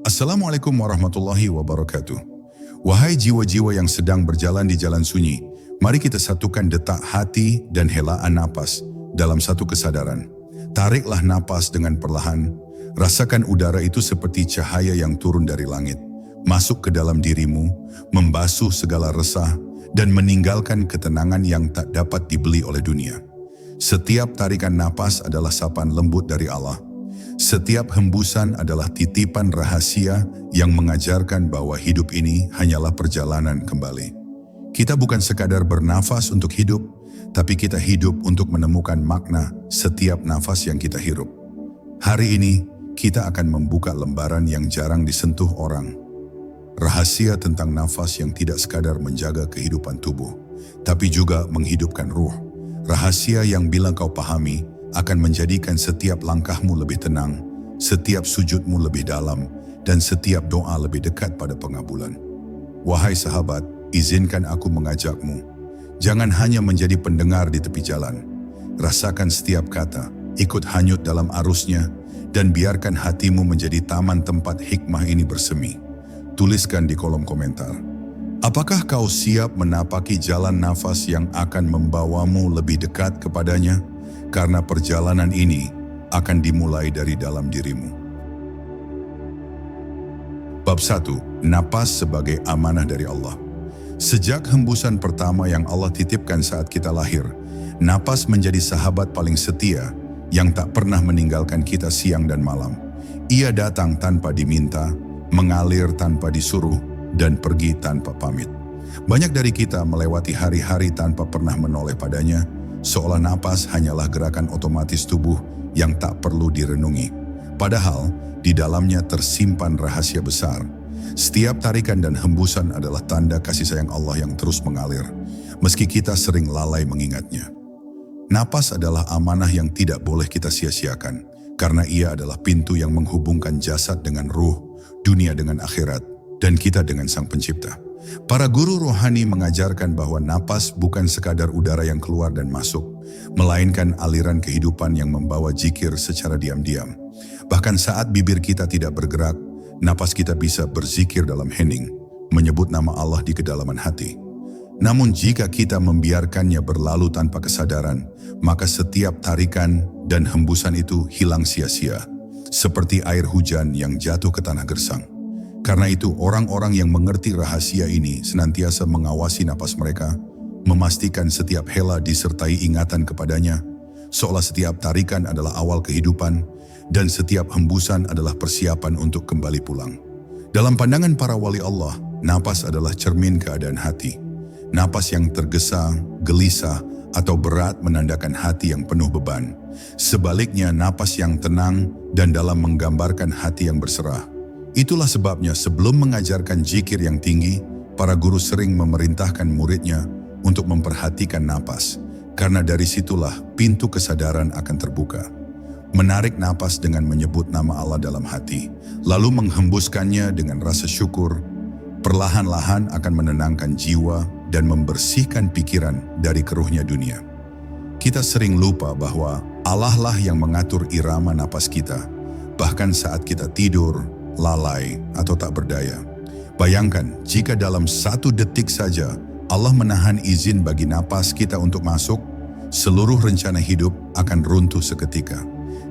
Assalamualaikum warahmatullahi wabarakatuh. Wahai jiwa-jiwa yang sedang berjalan di jalan sunyi, mari kita satukan detak hati dan helaan napas dalam satu kesadaran. Tariklah napas dengan perlahan, rasakan udara itu seperti cahaya yang turun dari langit, masuk ke dalam dirimu, membasuh segala resah, dan meninggalkan ketenangan yang tak dapat dibeli oleh dunia. Setiap tarikan napas adalah sapaan lembut dari Allah. Setiap hembusan adalah titipan rahasia yang mengajarkan bahwa hidup ini hanyalah perjalanan kembali. Kita bukan sekadar bernafas untuk hidup, tapi kita hidup untuk menemukan makna setiap nafas yang kita hirup. Hari ini, kita akan membuka lembaran yang jarang disentuh orang. Rahasia tentang nafas yang tidak sekadar menjaga kehidupan tubuh, tapi juga menghidupkan ruh. Rahasia yang bila kau pahami, akan menjadikan setiap langkahmu lebih tenang, setiap sujudmu lebih dalam, dan setiap doa lebih dekat pada pengabulan. Wahai sahabat, izinkan aku mengajakmu. Jangan hanya menjadi pendengar di tepi jalan. Rasakan setiap kata, ikut hanyut dalam arusnya, dan biarkan hatimu menjadi taman tempat hikmah ini bersemi. Tuliskan di kolom komentar. Apakah kau siap menapaki jalan nafas yang akan membawamu lebih dekat kepadanya? Karena perjalanan ini akan dimulai dari dalam dirimu. Bab 1. Napas sebagai amanah dari Allah. Sejak hembusan pertama yang Allah titipkan saat kita lahir, napas menjadi sahabat paling setia yang tak pernah meninggalkan kita siang dan malam. Ia datang tanpa diminta, mengalir tanpa disuruh, dan pergi tanpa pamit. Banyak dari kita melewati hari-hari tanpa pernah menoleh padanya, seolah napas hanyalah gerakan otomatis tubuh yang tak perlu direnungi. Padahal, di dalamnya tersimpan rahasia besar. Setiap tarikan dan hembusan adalah tanda kasih sayang Allah yang terus mengalir, meski kita sering lalai mengingatnya. Napas adalah amanah yang tidak boleh kita sia-siakan, karena ia adalah pintu yang menghubungkan jasad dengan ruh, dunia dengan akhirat, dan kita dengan Sang Pencipta. Para guru rohani mengajarkan bahwa napas bukan sekadar udara yang keluar dan masuk, melainkan aliran kehidupan yang membawa zikir secara diam-diam. Bahkan saat bibir kita tidak bergerak, napas kita bisa berzikir dalam hening, menyebut nama Allah di kedalaman hati. Namun jika kita membiarkannya berlalu tanpa kesadaran, maka setiap tarikan dan hembusan itu hilang sia-sia, seperti air hujan yang jatuh ke tanah gersang. Karena itu, orang-orang yang mengerti rahasia ini senantiasa mengawasi napas mereka, memastikan setiap hela disertai ingatan kepadanya, seolah setiap tarikan adalah awal kehidupan, dan setiap hembusan adalah persiapan untuk kembali pulang. Dalam pandangan para wali Allah, napas adalah cermin keadaan hati. Napas yang tergesa, gelisah, atau berat menandakan hati yang penuh beban. Sebaliknya, napas yang tenang dan dalam menggambarkan hati yang berserah. Itulah sebabnya sebelum mengajarkan zikir yang tinggi, para guru sering memerintahkan muridnya untuk memperhatikan napas, karena dari situlah pintu kesadaran akan terbuka. Menarik napas dengan menyebut nama Allah dalam hati, lalu menghembuskannya dengan rasa syukur, perlahan-lahan akan menenangkan jiwa dan membersihkan pikiran dari keruhnya dunia. Kita sering lupa bahwa Allah lah yang mengatur irama napas kita, bahkan saat kita tidur, lalai, atau tak berdaya. Bayangkan jika dalam 1 detik saja Allah menahan izin bagi napas kita untuk masuk, seluruh rencana hidup akan runtuh seketika.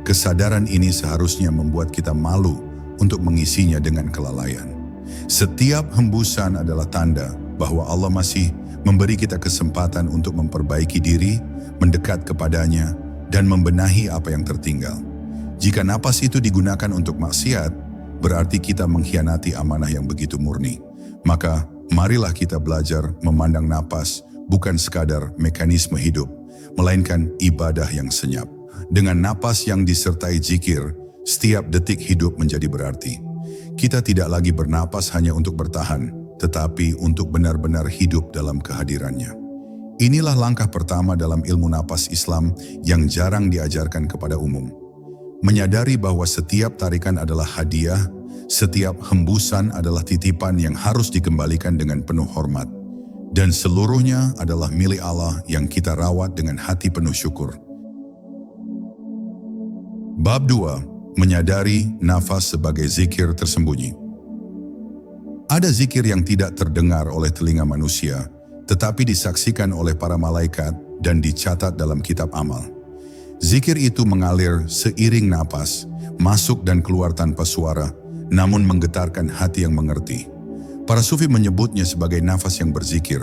Kesadaran ini seharusnya membuat kita malu untuk mengisinya dengan kelalaian. Setiap hembusan adalah tanda bahwa Allah masih memberi kita kesempatan untuk memperbaiki diri, mendekat kepadanya, dan membenahi apa yang tertinggal. Jika napas itu digunakan untuk maksiat, berarti kita mengkhianati amanah yang begitu murni. Maka, marilah kita belajar memandang napas bukan sekadar mekanisme hidup, melainkan ibadah yang senyap. Dengan napas yang disertai zikir, setiap detik hidup menjadi berarti. Kita tidak lagi bernapas hanya untuk bertahan, tetapi untuk benar-benar hidup dalam kehadirannya. Inilah langkah pertama dalam ilmu napas Islam yang jarang diajarkan kepada umum. Menyadari bahwa setiap tarikan adalah hadiah, setiap hembusan adalah titipan yang harus dikembalikan dengan penuh hormat, dan seluruhnya adalah milik Allah yang kita rawat dengan hati penuh syukur. Bab 2. Menyadari nafas sebagai zikir tersembunyi. Ada zikir yang tidak terdengar oleh telinga manusia, tetapi disaksikan oleh para malaikat dan dicatat dalam kitab amal. Zikir itu mengalir seiring napas, masuk dan keluar tanpa suara, namun menggetarkan hati yang mengerti. Para sufi menyebutnya sebagai nafas yang berzikir,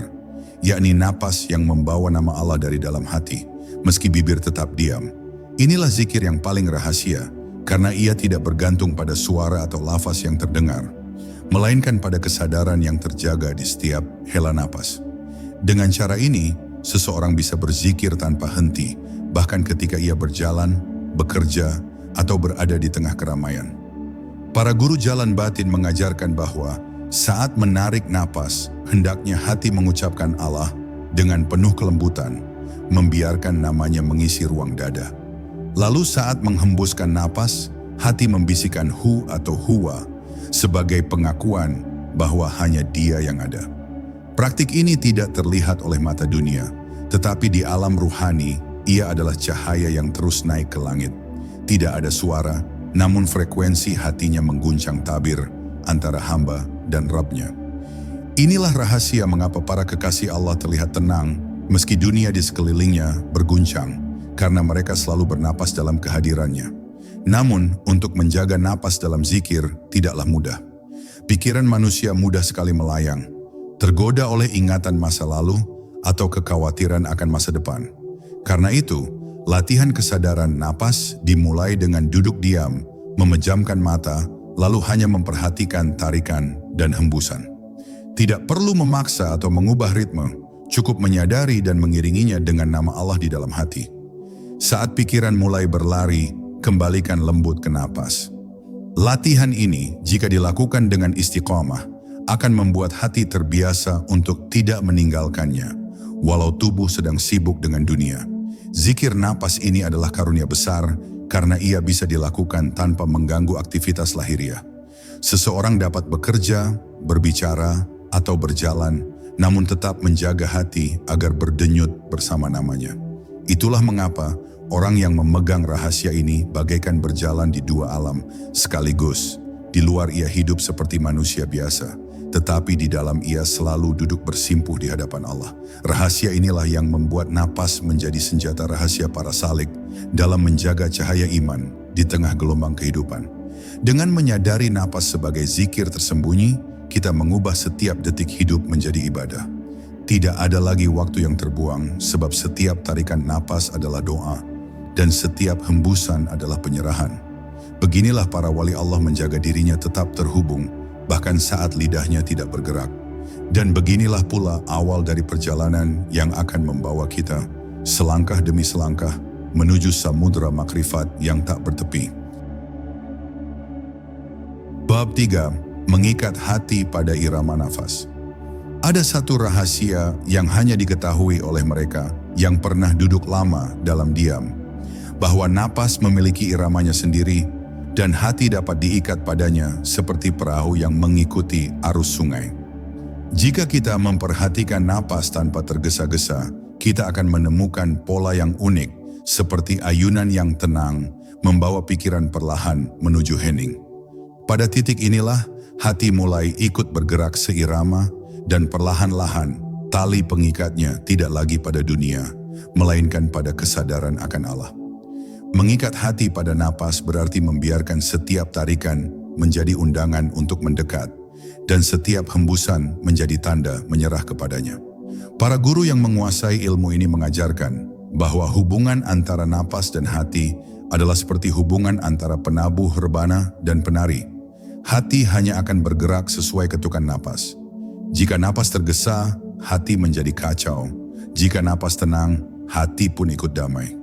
yakni napas yang membawa nama Allah dari dalam hati, meski bibir tetap diam. Inilah zikir yang paling rahasia, karena ia tidak bergantung pada suara atau lafaz yang terdengar, melainkan pada kesadaran yang terjaga di setiap hela napas. Dengan cara ini, seseorang bisa berzikir tanpa henti, bahkan ketika ia berjalan, bekerja, atau berada di tengah keramaian. Para guru jalan batin mengajarkan bahwa saat menarik napas, hendaknya hati mengucapkan Allah dengan penuh kelembutan, membiarkan namanya mengisi ruang dada. Lalu saat menghembuskan napas, hati membisikkan hu atau huwa sebagai pengakuan bahwa hanya Dia yang ada. Praktik ini tidak terlihat oleh mata dunia, tetapi di alam ruhani, ia adalah cahaya yang terus naik ke langit. Tidak ada suara, namun frekuensi hatinya mengguncang tabir antara hamba dan Rabb-Nya. Inilah rahasia mengapa para kekasih Allah terlihat tenang, meski dunia di sekelilingnya berguncang, karena mereka selalu bernapas dalam kehadirannya. Namun, untuk menjaga napas dalam zikir tidaklah mudah. Pikiran manusia mudah sekali melayang, tergoda oleh ingatan masa lalu atau kekhawatiran akan masa depan. Karena itu, latihan kesadaran napas dimulai dengan duduk diam, memejamkan mata, lalu hanya memperhatikan tarikan dan hembusan. Tidak perlu memaksa atau mengubah ritme, cukup menyadari dan mengiringinya dengan nama Allah di dalam hati. Saat pikiran mulai berlari, kembalikan lembut ke napas. Latihan ini, jika dilakukan dengan istiqomah, akan membuat hati terbiasa untuk tidak meninggalkannya, walau tubuh sedang sibuk dengan dunia. Zikir napas ini adalah karunia besar, karena ia bisa dilakukan tanpa mengganggu aktivitas lahiriah. Seseorang dapat bekerja, berbicara, atau berjalan, namun tetap menjaga hati agar berdenyut bersama namanya. Itulah mengapa orang yang memegang rahasia ini bagaikan berjalan di dua alam sekaligus. Di luar ia hidup seperti manusia biasa, tetapi di dalam ia selalu duduk bersimpuh di hadapan Allah. Rahasia inilah yang membuat napas menjadi senjata rahasia para salik dalam menjaga cahaya iman di tengah gelombang kehidupan. Dengan menyadari napas sebagai zikir tersembunyi, kita mengubah setiap detik hidup menjadi ibadah. Tidak ada lagi waktu yang terbuang, sebab setiap tarikan napas adalah doa, dan setiap hembusan adalah penyerahan. Beginilah para wali Allah menjaga dirinya tetap terhubung, bahkan saat lidahnya tidak bergerak. Dan beginilah pula awal dari perjalanan yang akan membawa kita, selangkah demi selangkah, menuju samudra makrifat yang tak bertepi. Bab 3. Mengikat hati pada irama nafas. Ada satu rahasia yang hanya diketahui oleh mereka yang pernah duduk lama dalam diam, bahwa napas memiliki iramanya sendiri dan hati dapat diikat padanya seperti perahu yang mengikuti arus sungai. Jika kita memperhatikan napas tanpa tergesa-gesa, kita akan menemukan pola yang unik seperti ayunan yang tenang membawa pikiran perlahan menuju hening. Pada titik inilah hati mulai ikut bergerak seirama, dan perlahan-lahan tali pengikatnya tidak lagi pada dunia, melainkan pada kesadaran akan Allah. Mengikat hati pada napas berarti membiarkan setiap tarikan menjadi undangan untuk mendekat, dan setiap hembusan menjadi tanda menyerah kepadanya. Para guru yang menguasai ilmu ini mengajarkan bahwa hubungan antara napas dan hati adalah seperti hubungan antara penabuh rebana dan penari. Hati hanya akan bergerak sesuai ketukan napas. Jika napas tergesa, hati menjadi kacau. Jika napas tenang, hati pun ikut damai.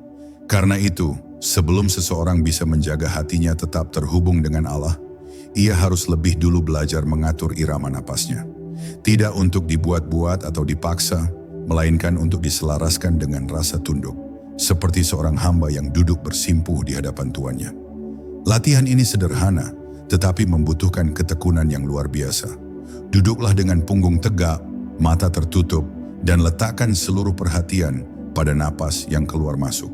Karena itu, sebelum seseorang bisa menjaga hatinya tetap terhubung dengan Allah, ia harus lebih dulu belajar mengatur irama napasnya. Tidak untuk dibuat-buat atau dipaksa, melainkan untuk diselaraskan dengan rasa tunduk, seperti seorang hamba yang duduk bersimpuh di hadapan tuannya. Latihan ini sederhana, tetapi membutuhkan ketekunan yang luar biasa. Duduklah dengan punggung tegak, mata tertutup, dan letakkan seluruh perhatian pada napas yang keluar masuk.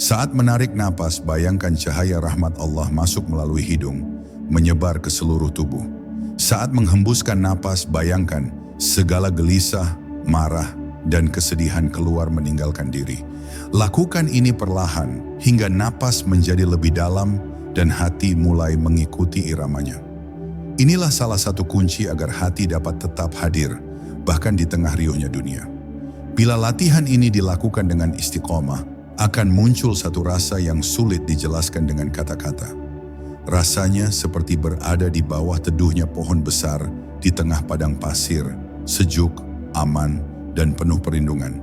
Saat menarik napas, bayangkan cahaya rahmat Allah masuk melalui hidung, menyebar ke seluruh tubuh. Saat menghembuskan napas, bayangkan segala gelisah, marah, dan kesedihan keluar meninggalkan diri. Lakukan ini perlahan hingga napas menjadi lebih dalam dan hati mulai mengikuti iramanya. Inilah salah satu kunci agar hati dapat tetap hadir, bahkan di tengah riuhnya dunia. Bila latihan ini dilakukan dengan istiqomah, akan muncul satu rasa yang sulit dijelaskan dengan kata-kata. Rasanya seperti berada di bawah teduhnya pohon besar di tengah padang pasir, sejuk, aman, dan penuh perlindungan.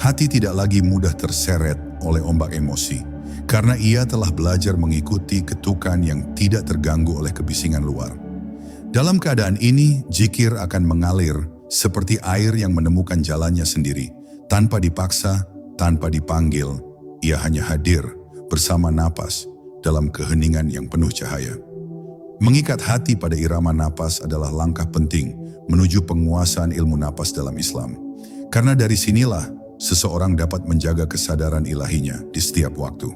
Hati tidak lagi mudah terseret oleh ombak emosi, karena ia telah belajar mengikuti ketukan yang tidak terganggu oleh kebisingan luar. Dalam keadaan ini, zikir akan mengalir seperti air yang menemukan jalannya sendiri, tanpa dipaksa, tanpa dipanggil. Ia hanya hadir bersama napas dalam keheningan yang penuh cahaya. Mengikat hati pada irama napas adalah langkah penting menuju penguasaan ilmu napas dalam Islam. Karena dari sinilah seseorang dapat menjaga kesadaran ilahinya di setiap waktu.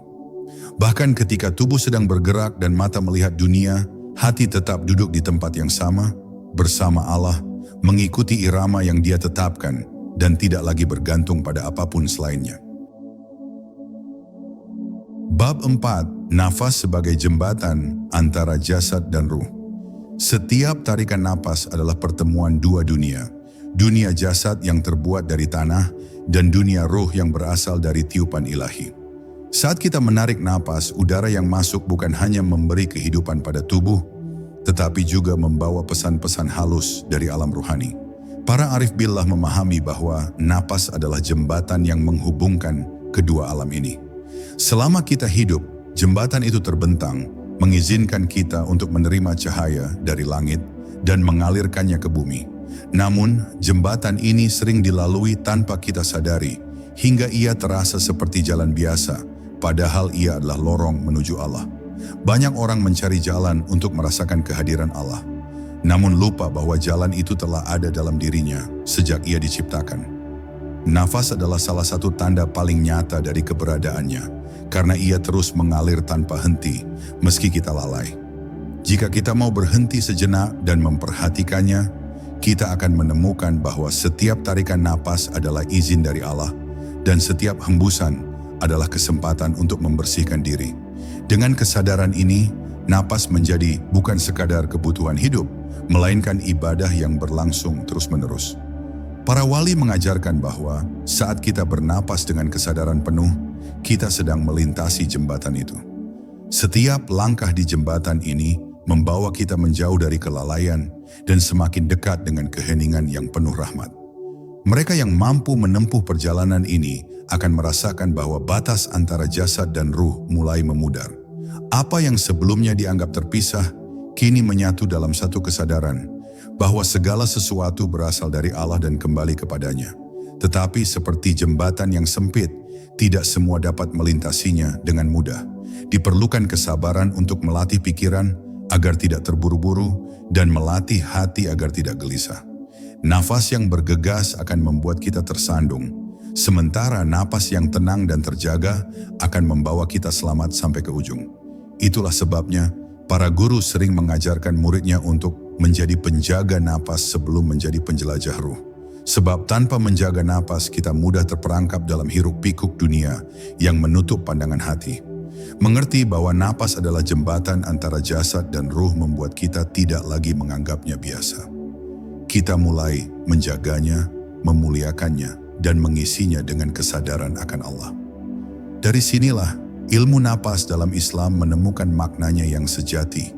Bahkan ketika tubuh sedang bergerak dan mata melihat dunia, hati tetap duduk di tempat yang sama, bersama Allah, mengikuti irama yang Dia tetapkan dan tidak lagi bergantung pada apapun selainnya. Bab 4. Nafas sebagai jembatan antara jasad dan ruh. Setiap tarikan napas adalah pertemuan dua dunia. Dunia jasad yang terbuat dari tanah dan dunia ruh yang berasal dari tiupan ilahi. Saat kita menarik napas, udara yang masuk bukan hanya memberi kehidupan pada tubuh, tetapi juga membawa pesan-pesan halus dari alam ruhani. Para arif billah memahami bahwa napas adalah jembatan yang menghubungkan kedua alam ini. Selama kita hidup, jembatan itu terbentang, mengizinkan kita untuk menerima cahaya dari langit dan mengalirkannya ke bumi. Namun, jembatan ini sering dilalui tanpa kita sadari, hingga ia terasa seperti jalan biasa, padahal ia adalah lorong menuju Allah. Banyak orang mencari jalan untuk merasakan kehadiran Allah, namun lupa bahwa jalan itu telah ada dalam dirinya sejak ia diciptakan. Nafas adalah salah satu tanda paling nyata dari keberadaannya, karena ia terus mengalir tanpa henti, meski kita lalai. Jika kita mau berhenti sejenak dan memperhatikannya, kita akan menemukan bahwa setiap tarikan napas adalah izin dari Allah, dan setiap hembusan adalah kesempatan untuk membersihkan diri. Dengan kesadaran ini, napas menjadi bukan sekadar kebutuhan hidup, melainkan ibadah yang berlangsung terus-menerus. Para wali mengajarkan bahwa saat kita bernapas dengan kesadaran penuh, kita sedang melintasi jembatan itu. Setiap langkah di jembatan ini membawa kita menjauh dari kelalaian dan semakin dekat dengan keheningan yang penuh rahmat. Mereka yang mampu menempuh perjalanan ini akan merasakan bahwa batas antara jasad dan ruh mulai memudar. Apa yang sebelumnya dianggap terpisah, kini menyatu dalam satu kesadaran bahwa segala sesuatu berasal dari Allah dan kembali kepadanya. Tetapi seperti jembatan yang sempit, tidak semua dapat melintasinya dengan mudah. Diperlukan kesabaran untuk melatih pikiran agar tidak terburu-buru dan melatih hati agar tidak gelisah. Nafas yang bergegas akan membuat kita tersandung, sementara napas yang tenang dan terjaga akan membawa kita selamat sampai ke ujung. Itulah sebabnya para guru sering mengajarkan muridnya untuk menjadi penjaga napas sebelum menjadi penjelajah ruh. Sebab tanpa menjaga napas, kita mudah terperangkap dalam hiruk-pikuk dunia yang menutup pandangan hati. Mengerti bahwa napas adalah jembatan antara jasad dan ruh membuat kita tidak lagi menganggapnya biasa. Kita mulai menjaganya, memuliakannya, dan mengisinya dengan kesadaran akan Allah. Dari sinilah ilmu napas dalam Islam menemukan maknanya yang sejati.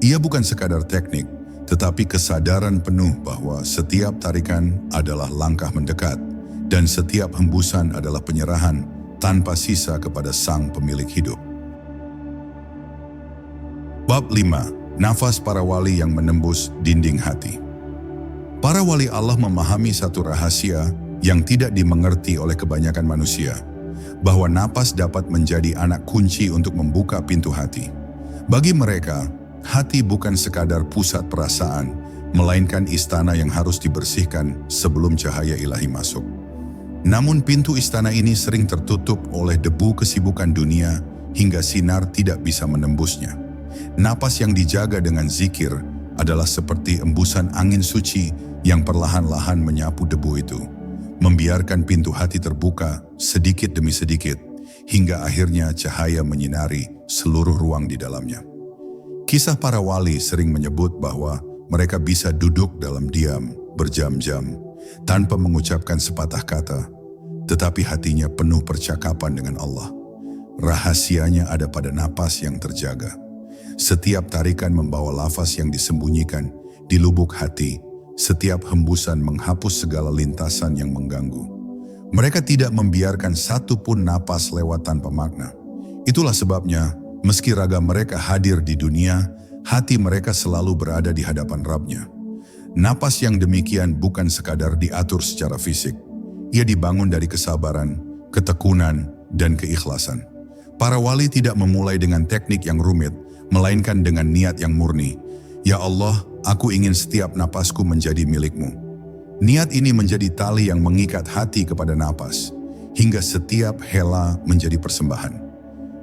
Ia bukan sekadar teknik, tetapi kesadaran penuh bahwa setiap tarikan adalah langkah mendekat dan setiap hembusan adalah penyerahan tanpa sisa kepada Sang Pemilik hidup. Bab 5. Nafas para wali yang menembus dinding hati. Para wali Allah memahami satu rahasia yang tidak dimengerti oleh kebanyakan manusia, bahwa napas dapat menjadi anak kunci untuk membuka pintu hati. Bagi mereka, hati bukan sekadar pusat perasaan, melainkan istana yang harus dibersihkan sebelum cahaya ilahi masuk. Namun pintu istana ini sering tertutup oleh debu kesibukan dunia hingga sinar tidak bisa menembusnya. Napas yang dijaga dengan zikir adalah seperti embusan angin suci yang perlahan-lahan menyapu debu itu, membiarkan pintu hati terbuka sedikit demi sedikit, hingga akhirnya cahaya menyinari seluruh ruang di dalamnya. Kisah para wali sering menyebut bahwa mereka bisa duduk dalam diam berjam-jam tanpa mengucapkan sepatah kata, tetapi hatinya penuh percakapan dengan Allah. Rahasianya ada pada napas yang terjaga. Setiap tarikan membawa lafaz yang disembunyikan di lubuk hati. Setiap hembusan menghapus segala lintasan yang mengganggu. Mereka tidak membiarkan satu pun napas lewat tanpa makna. Itulah sebabnya, meski raga mereka hadir di dunia, hati mereka selalu berada di hadapan Rabb-Nya. Napas yang demikian bukan sekadar diatur secara fisik. Ia dibangun dari kesabaran, ketekunan, dan keikhlasan. Para wali tidak memulai dengan teknik yang rumit, melainkan dengan niat yang murni. Ya Allah, aku ingin setiap napasku menjadi milik-Mu. Niat ini menjadi tali yang mengikat hati kepada napas, hingga setiap hela menjadi persembahan.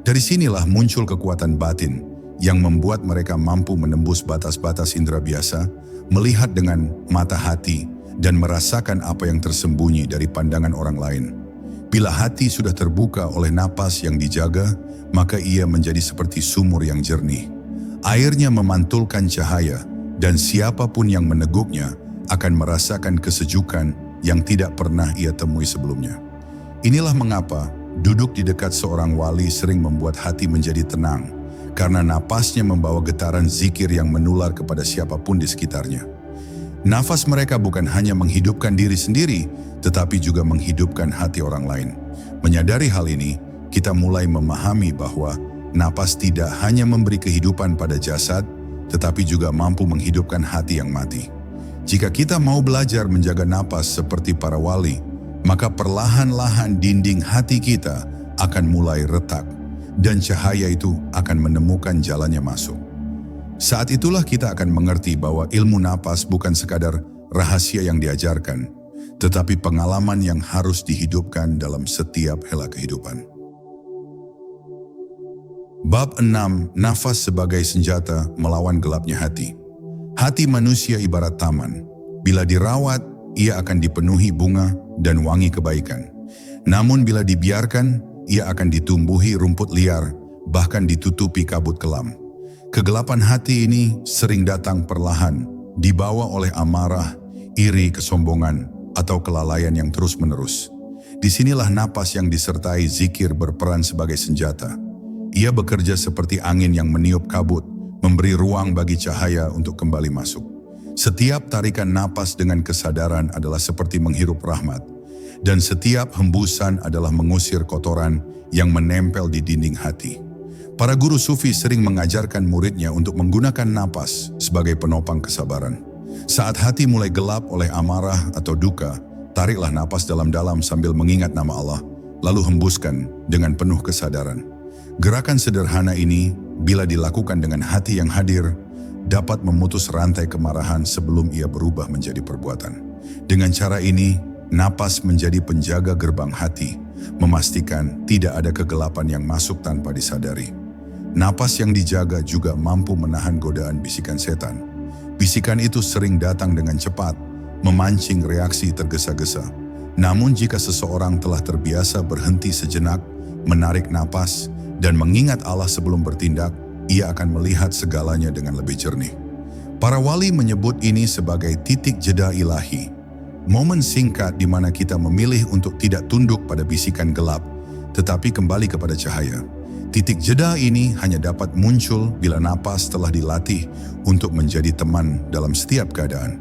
Dari sinilah muncul kekuatan batin yang membuat mereka mampu menembus batas-batas indera biasa, melihat dengan mata hati, dan merasakan apa yang tersembunyi dari pandangan orang lain. Bila hati sudah terbuka oleh napas yang dijaga, maka ia menjadi seperti sumur yang jernih. Airnya memantulkan cahaya, dan siapapun yang meneguknya akan merasakan kesejukan yang tidak pernah ia temui sebelumnya. Inilah mengapa duduk di dekat seorang wali sering membuat hati menjadi tenang, karena napasnya membawa getaran zikir yang menular kepada siapapun di sekitarnya. Nafas mereka bukan hanya menghidupkan diri sendiri, tetapi juga menghidupkan hati orang lain. Menyadari hal ini, kita mulai memahami bahwa napas tidak hanya memberi kehidupan pada jasad, tetapi juga mampu menghidupkan hati yang mati. Jika kita mau belajar menjaga napas seperti para wali, maka perlahan-lahan dinding hati kita akan mulai retak, dan cahaya itu akan menemukan jalannya masuk. Saat itulah kita akan mengerti bahwa ilmu napas bukan sekadar rahasia yang diajarkan, tetapi pengalaman yang harus dihidupkan dalam setiap hela kehidupan. Bab 6. Nafas sebagai senjata melawan gelapnya hati. Hati manusia ibarat taman. Bila dirawat, ia akan dipenuhi bunga dan wangi kebaikan. Namun bila dibiarkan, ia akan ditumbuhi rumput liar, bahkan ditutupi kabut kelam. Kegelapan hati ini sering datang perlahan, dibawa oleh amarah, iri, kesombongan, atau kelalaian yang terus-menerus. Disinilah napas yang disertai zikir berperan sebagai senjata. Ia bekerja seperti angin yang meniup kabut, memberi ruang bagi cahaya untuk kembali masuk. Setiap tarikan napas dengan kesadaran adalah seperti menghirup rahmat, dan setiap hembusan adalah mengusir kotoran yang menempel di dinding hati. Para guru sufi sering mengajarkan muridnya untuk menggunakan napas sebagai penopang kesabaran. Saat hati mulai gelap oleh amarah atau duka, tariklah napas dalam-dalam sambil mengingat nama Allah, lalu hembuskan dengan penuh kesadaran. Gerakan sederhana ini, bila dilakukan dengan hati yang hadir, dapat memutus rantai kemarahan sebelum ia berubah menjadi perbuatan. Dengan cara ini, napas menjadi penjaga gerbang hati, memastikan tidak ada kegelapan yang masuk tanpa disadari. Napas yang dijaga juga mampu menahan godaan bisikan setan. Bisikan itu sering datang dengan cepat, memancing reaksi tergesa-gesa. Namun jika seseorang telah terbiasa berhenti sejenak, menarik napas, dan mengingat Allah sebelum bertindak, ia akan melihat segalanya dengan lebih jernih. Para wali menyebut ini sebagai titik jeda ilahi. Momen singkat di mana kita memilih untuk tidak tunduk pada bisikan gelap, tetapi kembali kepada cahaya. Titik jeda ini hanya dapat muncul bila napas telah dilatih untuk menjadi teman dalam setiap keadaan.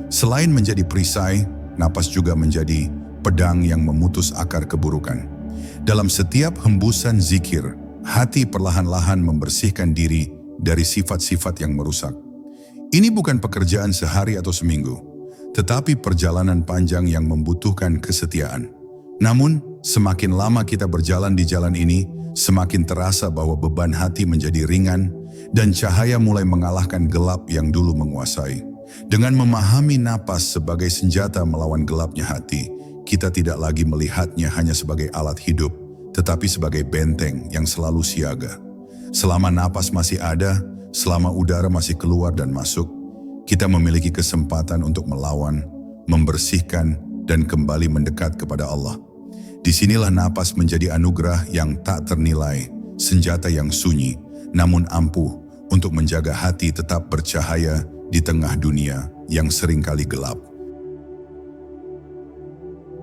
Selain menjadi perisai, napas juga menjadi pedang yang memutus akar keburukan. Dalam setiap hembusan zikir, hati perlahan-lahan membersihkan diri dari sifat-sifat yang merusak. Ini bukan pekerjaan sehari atau seminggu, tetapi perjalanan panjang yang membutuhkan kesetiaan. Namun, semakin lama kita berjalan di jalan ini, semakin terasa bahwa beban hati menjadi ringan dan cahaya mulai mengalahkan gelap yang dulu menguasai. Dengan memahami napas sebagai senjata melawan gelapnya hati, kita tidak lagi melihatnya hanya sebagai alat hidup, tetapi sebagai benteng yang selalu siaga. Selama napas masih ada, selama udara masih keluar dan masuk, kita memiliki kesempatan untuk melawan, membersihkan, dan kembali mendekat kepada Allah. Disinilah napas menjadi anugerah yang tak ternilai, senjata yang sunyi, namun ampuh untuk menjaga hati tetap bercahaya di tengah dunia yang seringkali gelap.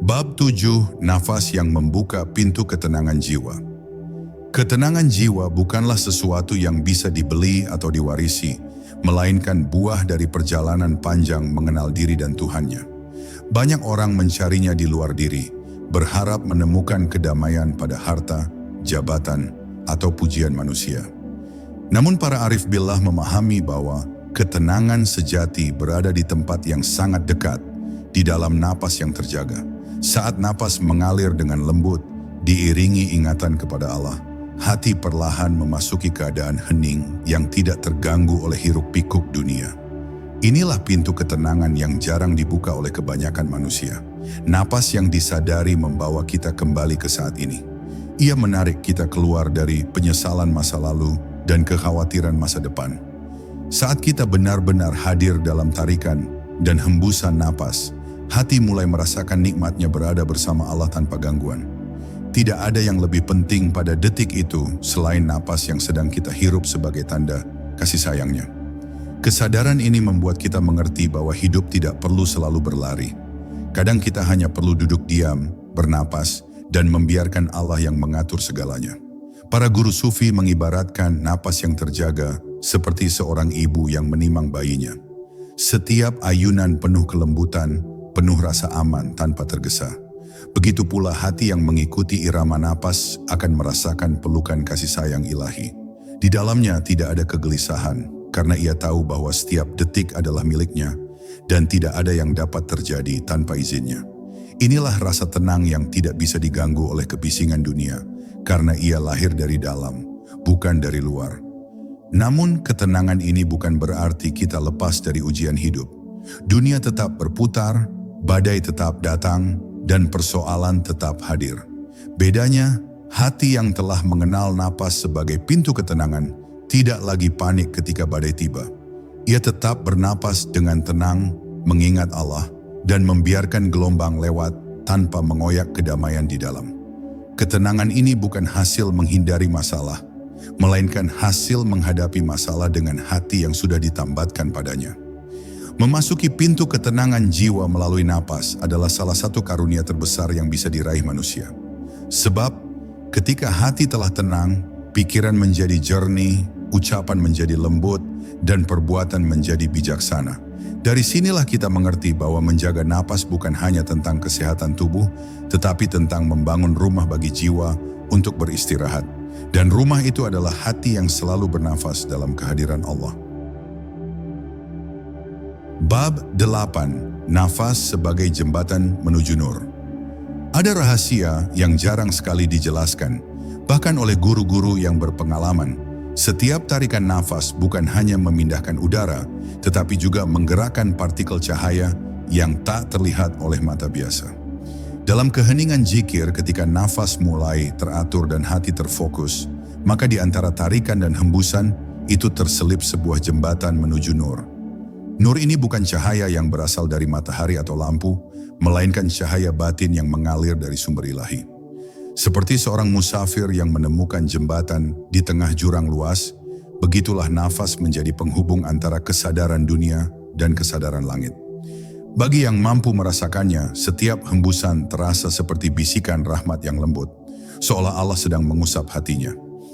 Bab 7, nafas yang membuka pintu ketenangan jiwa. Ketenangan jiwa bukanlah sesuatu yang bisa dibeli atau diwarisi, melainkan buah dari perjalanan panjang mengenal diri dan Tuhannya. Banyak orang mencarinya di luar diri, berharap menemukan kedamaian pada harta, jabatan, atau pujian manusia. Namun para arif billah memahami bahwa ketenangan sejati berada di tempat yang sangat dekat, di dalam napas yang terjaga. Saat napas mengalir dengan lembut, diiringi ingatan kepada Allah, hati perlahan memasuki keadaan hening yang tidak terganggu oleh hiruk-pikuk dunia. Inilah pintu ketenangan yang jarang dibuka oleh kebanyakan manusia. Napas yang disadari membawa kita kembali ke saat ini. Ia menarik kita keluar dari penyesalan masa lalu dan kekhawatiran masa depan. Saat kita benar-benar hadir dalam tarikan dan hembusan napas, hati mulai merasakan nikmatnya berada bersama Allah tanpa gangguan. Tidak ada yang lebih penting pada detik itu selain napas yang sedang kita hirup sebagai tanda kasih sayangnya. Kesadaran ini membuat kita mengerti bahwa hidup tidak perlu selalu berlari. Kadang kita hanya perlu duduk diam, bernapas, dan membiarkan Allah yang mengatur segalanya. Para guru sufi mengibaratkan napas yang terjaga seperti seorang ibu yang menimang bayinya. Setiap ayunan penuh kelembutan, penuh rasa aman tanpa tergesa. Begitu pula hati yang mengikuti irama napas akan merasakan pelukan kasih sayang ilahi. Di dalamnya tidak ada kegelisahan, karena ia tahu bahwa setiap detik adalah miliknya, dan tidak ada yang dapat terjadi tanpa izinnya. Inilah rasa tenang yang tidak bisa diganggu oleh kebisingan dunia, karena ia lahir dari dalam, bukan dari luar. Namun ketenangan ini bukan berarti kita lepas dari ujian hidup. Dunia tetap berputar, badai tetap datang, dan persoalan tetap hadir. Bedanya, hati yang telah mengenal napas sebagai pintu ketenangan tidak lagi panik ketika badai tiba. Ia tetap bernapas dengan tenang, mengingat Allah, dan membiarkan gelombang lewat tanpa mengoyak kedamaian di dalam. Ketenangan ini bukan hasil menghindari masalah, melainkan hasil menghadapi masalah dengan hati yang sudah ditambatkan padanya. Memasuki pintu ketenangan jiwa melalui napas adalah salah satu karunia terbesar yang bisa diraih manusia. Sebab, ketika hati telah tenang, pikiran menjadi jernih, ucapan menjadi lembut, dan perbuatan menjadi bijaksana. Dari sinilah kita mengerti bahwa menjaga napas bukan hanya tentang kesehatan tubuh, tetapi tentang membangun rumah bagi jiwa untuk beristirahat. Dan rumah itu adalah hati yang selalu bernafas dalam kehadiran Allah. Bab 8, nafas sebagai jembatan menuju nur. Ada rahasia yang jarang sekali dijelaskan, bahkan oleh guru-guru yang berpengalaman. Setiap tarikan nafas bukan hanya memindahkan udara, tetapi juga menggerakkan partikel cahaya yang tak terlihat oleh mata biasa. Dalam keheningan zikir, ketika nafas mulai teratur dan hati terfokus, maka di antara tarikan dan hembusan, itu terselip sebuah jembatan menuju nur. Nur ini bukan cahaya yang berasal dari matahari atau lampu, melainkan cahaya batin yang mengalir dari sumber ilahi. Seperti seorang musafir yang menemukan jembatan di tengah jurang luas, begitulah nafas menjadi penghubung antara kesadaran dunia dan kesadaran langit. Bagi yang mampu merasakannya, setiap hembusan terasa seperti bisikan rahmat yang lembut, seolah Allah sedang mengusap hatinya.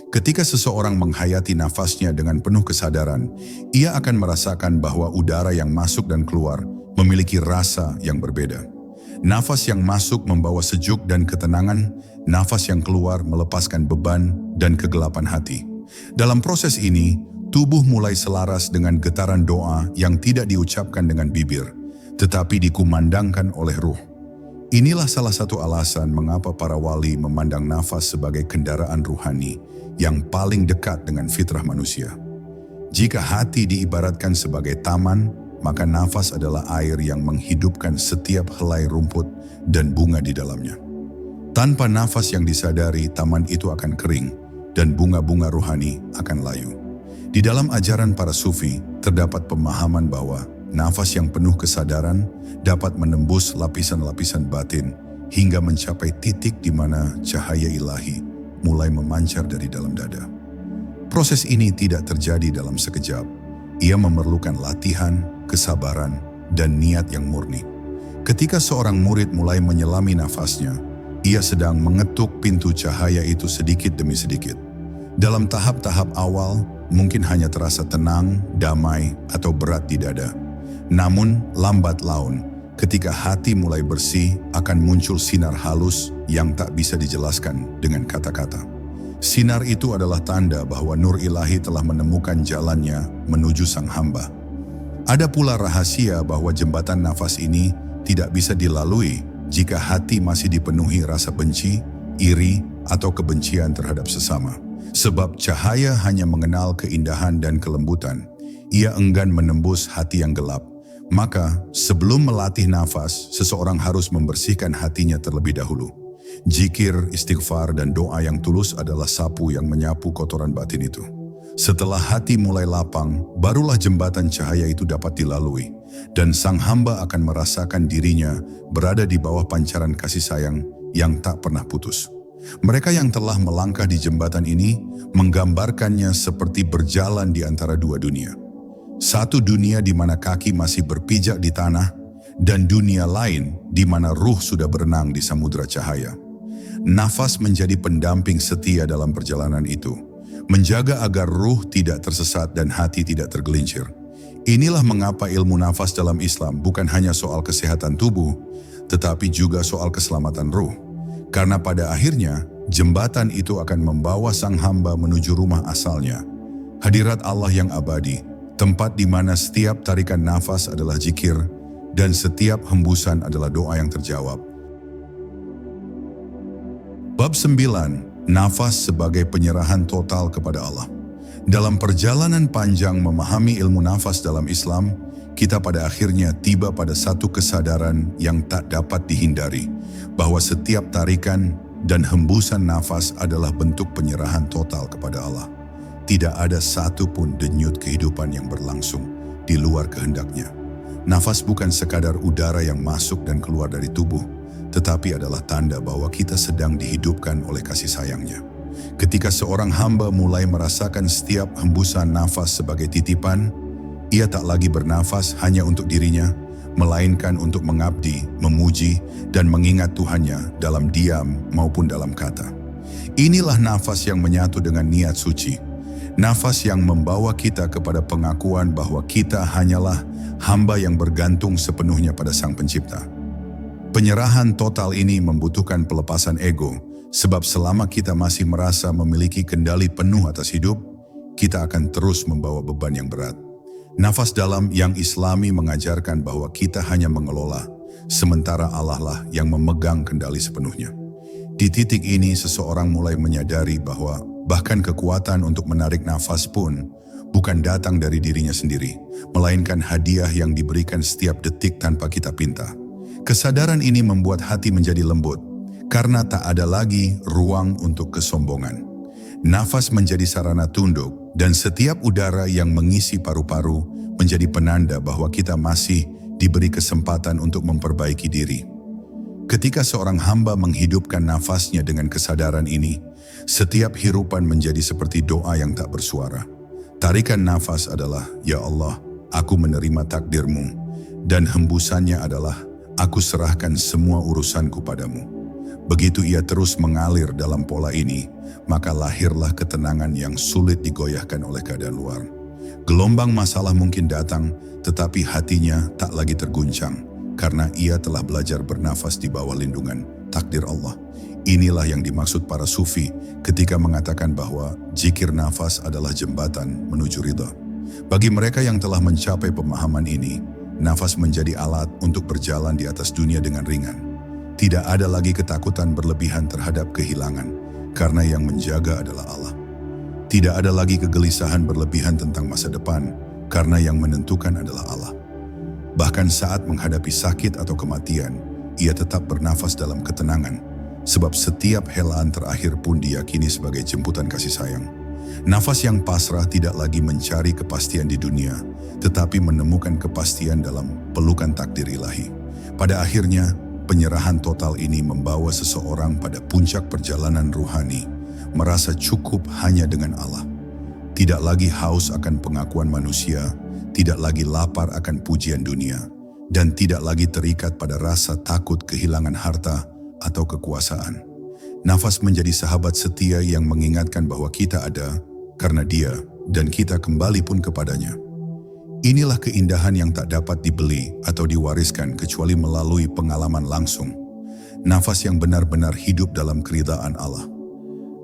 Ketika seseorang menghayati nafasnya dengan penuh kesadaran, ia akan merasakan bahwa udara yang masuk dan keluar memiliki rasa yang berbeda. Nafas yang masuk membawa sejuk dan ketenangan, nafas yang keluar melepaskan beban dan kegelapan hati. Dalam proses ini, tubuh mulai selaras dengan getaran doa yang tidak diucapkan dengan bibir, tetapi dikumandangkan oleh ruh. Inilah salah satu alasan mengapa para wali memandang nafas sebagai kendaraan ruhani yang paling dekat dengan fitrah manusia. Jika hati diibaratkan sebagai taman, maka nafas adalah air yang menghidupkan setiap helai rumput dan bunga di dalamnya. Tanpa nafas yang disadari, taman itu akan kering dan bunga-bunga ruhani akan layu. Di dalam ajaran para sufi, terdapat pemahaman bahwa nafas yang penuh kesadaran dapat menembus lapisan-lapisan batin hingga mencapai titik di mana cahaya ilahi mulai memancar dari dalam dada. Proses ini tidak terjadi dalam sekejap. Ia memerlukan latihan, kesabaran, dan niat yang murni. Ketika seorang murid mulai menyelami nafasnya, ia sedang mengetuk pintu cahaya itu sedikit demi sedikit. Dalam tahap-tahap awal, mungkin hanya terasa tenang, damai, atau berat di dada. Namun, lambat laun, ketika hati mulai bersih, akan muncul sinar halus yang tak bisa dijelaskan dengan kata-kata. Sinar itu adalah tanda bahwa nur ilahi telah menemukan jalannya menuju sang hamba. Ada pula rahasia bahwa jembatan nafas ini tidak bisa dilalui jika hati masih dipenuhi rasa benci, iri, atau kebencian terhadap sesama. Sebab cahaya hanya mengenal keindahan dan kelembutan. Ia enggan menembus hati yang gelap. Maka, sebelum melatih nafas, seseorang harus membersihkan hatinya terlebih dahulu. Zikir, istighfar, dan doa yang tulus adalah sapu yang menyapu kotoran batin itu. Setelah hati mulai lapang, barulah jembatan cahaya itu dapat dilalui, dan sang hamba akan merasakan dirinya berada di bawah pancaran kasih sayang yang tak pernah putus. Mereka yang telah melangkah di jembatan ini menggambarkannya seperti berjalan di antara dua dunia. Satu dunia di mana kaki masih berpijak di tanah, dan dunia lain di mana ruh sudah berenang di samudera cahaya. Nafas menjadi pendamping setia dalam perjalanan itu, menjaga agar ruh tidak tersesat dan hati tidak tergelincir. Inilah mengapa ilmu nafas dalam Islam bukan hanya soal kesehatan tubuh, tetapi juga soal keselamatan ruh. Karena pada akhirnya, jembatan itu akan membawa sang hamba menuju rumah asalnya, hadirat Allah yang abadi, tempat di mana setiap tarikan nafas adalah zikir, dan setiap hembusan adalah doa yang terjawab. Bab 9. Nafas sebagai penyerahan total kepada Allah. Dalam perjalanan panjang memahami ilmu nafas dalam Islam, kita pada akhirnya tiba pada satu kesadaran yang tak dapat dihindari, bahwa setiap tarikan dan hembusan nafas adalah bentuk penyerahan total kepada Allah. Tidak ada satu pun denyut kehidupan yang berlangsung di luar kehendaknya. Nafas bukan sekadar udara yang masuk dan keluar dari tubuh, tetapi adalah tanda bahwa kita sedang dihidupkan oleh kasih sayangnya. Ketika seorang hamba mulai merasakan setiap hembusan nafas sebagai titipan, ia tak lagi bernafas hanya untuk dirinya, melainkan untuk mengabdi, memuji, dan mengingat Tuhannya dalam diam maupun dalam kata. Inilah nafas yang menyatu dengan niat suci. Nafas yang membawa kita kepada pengakuan bahwa kita hanyalah hamba yang bergantung sepenuhnya pada Sang Pencipta. Penyerahan total ini membutuhkan pelepasan ego, sebab selama kita masih merasa memiliki kendali penuh atas hidup, kita akan terus membawa beban yang berat. Nafas dalam yang Islami mengajarkan bahwa kita hanya mengelola, sementara Allah lah yang memegang kendali sepenuhnya. Di titik ini seseorang mulai menyadari bahwa bahkan kekuatan untuk menarik nafas pun bukan datang dari dirinya sendiri, melainkan hadiah yang diberikan setiap detik tanpa kita pinta. Kesadaran ini membuat hati menjadi lembut, karena tak ada lagi ruang untuk kesombongan. Nafas menjadi sarana tunduk, dan setiap udara yang mengisi paru-paru menjadi penanda bahwa kita masih diberi kesempatan untuk memperbaiki diri. Ketika seorang hamba menghidupkan nafasnya dengan kesadaran ini, setiap hirupan menjadi seperti doa yang tak bersuara. Tarikan nafas adalah, "Ya Allah, aku menerima takdir-Mu," dan hembusannya adalah, "Aku serahkan semua urusanku padamu." Begitu ia terus mengalir dalam pola ini, maka lahirlah ketenangan yang sulit digoyahkan oleh keadaan luar. Gelombang masalah mungkin datang, tetapi hatinya tak lagi terguncang, karena ia telah belajar bernafas di bawah lindungan takdir Allah. Inilah yang dimaksud para sufi ketika mengatakan bahwa zikir nafas adalah jembatan menuju ridha. Bagi mereka yang telah mencapai pemahaman ini, nafas menjadi alat untuk berjalan di atas dunia dengan ringan. Tidak ada lagi ketakutan berlebihan terhadap kehilangan, karena yang menjaga adalah Allah. Tidak ada lagi kegelisahan berlebihan tentang masa depan, karena yang menentukan adalah Allah. Bahkan saat menghadapi sakit atau kematian, ia tetap bernafas dalam ketenangan, sebab setiap helaan terakhir pun diyakini sebagai jemputan kasih sayang. Nafas yang pasrah tidak lagi mencari kepastian di dunia, tetapi menemukan kepastian dalam pelukan takdir ilahi. Pada akhirnya, penyerahan total ini membawa seseorang pada puncak perjalanan ruhani, merasa cukup hanya dengan Allah. Tidak lagi haus akan pengakuan manusia, tidak lagi lapar akan pujian dunia, dan tidak lagi terikat pada rasa takut kehilangan harta atau kekuasaan. Nafas menjadi sahabat setia yang mengingatkan bahwa kita ada karena Dia dan kita kembali pun kepadanya. Inilah keindahan yang tak dapat dibeli atau diwariskan kecuali melalui pengalaman langsung. Nafas yang benar-benar hidup dalam keridhaan Allah.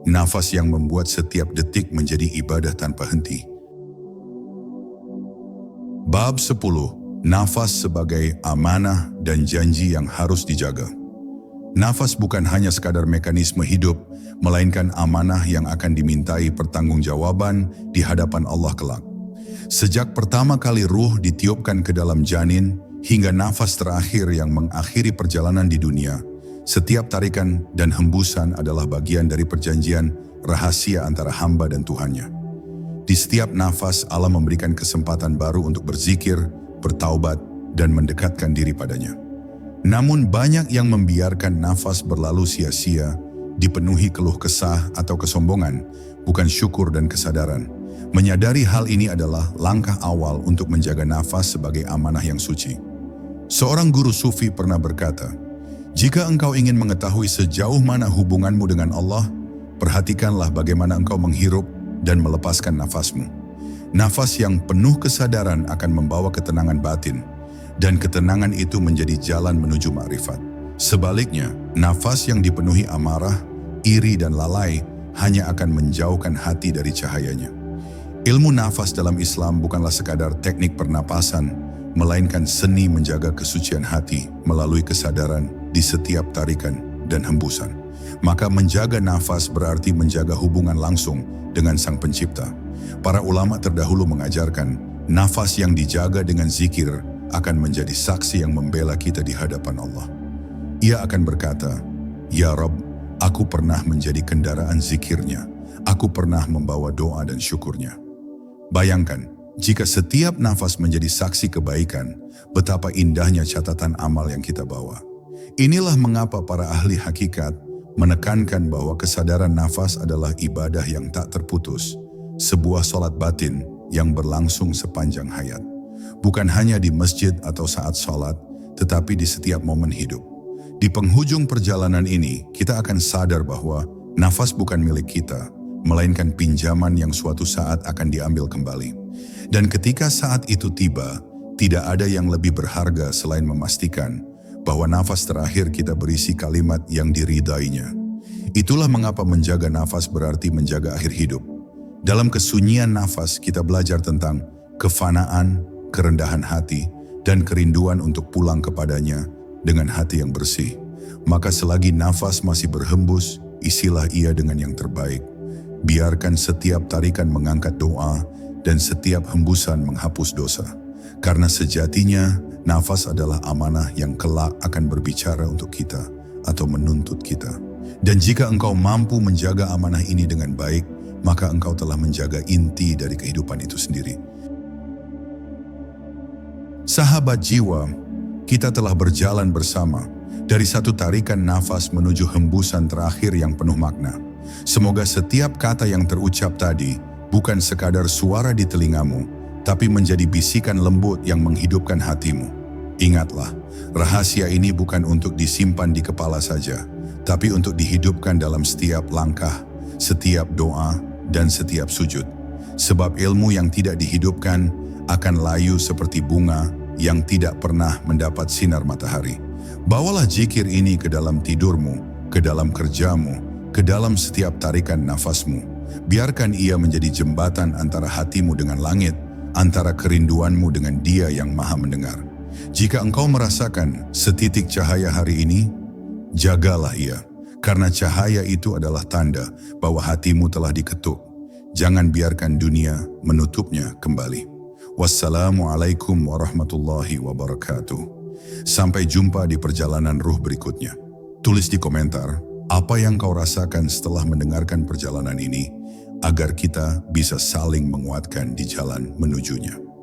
Nafas yang membuat setiap detik menjadi ibadah tanpa henti. Bab 10. Nafas sebagai amanah dan janji yang harus dijaga. Nafas bukan hanya sekadar mekanisme hidup, melainkan amanah yang akan dimintai pertanggungjawaban di hadapan Allah kelak. Sejak pertama kali ruh ditiupkan ke dalam janin, hingga nafas terakhir yang mengakhiri perjalanan di dunia, setiap tarikan dan hembusan adalah bagian dari perjanjian rahasia antara hamba dan Tuhannya. Di setiap nafas Allah memberikan kesempatan baru untuk berzikir, bertaubat, dan mendekatkan diri padanya. Namun banyak yang membiarkan nafas berlalu sia-sia, dipenuhi keluh kesah atau kesombongan, bukan syukur dan kesadaran. Menyadari hal ini adalah langkah awal untuk menjaga nafas sebagai amanah yang suci. Seorang guru sufi pernah berkata, "Jika engkau ingin mengetahui sejauh mana hubunganmu dengan Allah, perhatikanlah bagaimana engkau menghirup dan melepaskan nafasmu. Nafas yang penuh kesadaran akan membawa ketenangan batin, dan ketenangan itu menjadi jalan menuju ma'rifat. Sebaliknya, nafas yang dipenuhi amarah, iri dan lalai hanya akan menjauhkan hati dari cahayanya." Ilmu nafas dalam Islam bukanlah sekadar teknik pernapasan, melainkan seni menjaga kesucian hati melalui kesadaran di setiap tarikan dan hembusan. Maka menjaga nafas berarti menjaga hubungan langsung dengan Sang Pencipta. Para ulama terdahulu mengajarkan, nafas yang dijaga dengan zikir akan menjadi saksi yang membela kita di hadapan Allah. Ia akan berkata, "Ya Rabb, aku pernah menjadi kendaraan zikirnya, aku pernah membawa doa dan syukurnya." Bayangkan, jika setiap nafas menjadi saksi kebaikan, betapa indahnya catatan amal yang kita bawa. Inilah mengapa para ahli hakikat menekankan bahwa kesadaran nafas adalah ibadah yang tak terputus, sebuah sholat batin yang berlangsung sepanjang hayat. Bukan hanya di masjid atau saat sholat, tetapi di setiap momen hidup. Di penghujung perjalanan ini, kita akan sadar bahwa nafas bukan milik kita, melainkan pinjaman yang suatu saat akan diambil kembali. Dan ketika saat itu tiba, tidak ada yang lebih berharga selain memastikan bahwa nafas terakhir kita berisi kalimat yang diridainya. Itulah mengapa menjaga nafas berarti menjaga akhir hidup. Dalam kesunyian nafas kita belajar tentang kefanaan, kerendahan hati, dan kerinduan untuk pulang kepadanya dengan hati yang bersih. Maka selagi nafas masih berhembus, isilah ia dengan yang terbaik. Biarkan setiap tarikan mengangkat doa dan setiap hembusan menghapus dosa. Karena sejatinya, nafas adalah amanah yang kelak akan berbicara untuk kita atau menuntut kita. Dan jika engkau mampu menjaga amanah ini dengan baik, maka engkau telah menjaga inti dari kehidupan itu sendiri. Sahabat jiwa, kita telah berjalan bersama dari satu tarikan nafas menuju hembusan terakhir yang penuh makna. Semoga setiap kata yang terucap tadi bukan sekadar suara di telingamu, tapi menjadi bisikan lembut yang menghidupkan hatimu. Ingatlah, rahasia ini bukan untuk disimpan di kepala saja, tapi untuk dihidupkan dalam setiap langkah, setiap doa, dan setiap sujud. Sebab ilmu yang tidak dihidupkan akan layu seperti bunga yang tidak pernah mendapat sinar matahari. Bawalah zikir ini ke dalam tidurmu, ke dalam kerjamu, ke dalam setiap tarikan nafasmu. Biarkan ia menjadi jembatan antara hatimu dengan langit, antara kerinduanmu dengan Dia yang Maha Mendengar. Jika engkau merasakan setitik cahaya hari ini, jagalah ia, karena cahaya itu adalah tanda bahwa hatimu telah diketuk. Jangan biarkan dunia menutupnya kembali. Wassalamualaikum warahmatullahi wabarakatuh. Sampai jumpa di perjalanan ruh berikutnya. Tulis di komentar, apa yang kau rasakan setelah mendengarkan perjalanan ini? agar kita bisa saling menguatkan di jalan menujunya.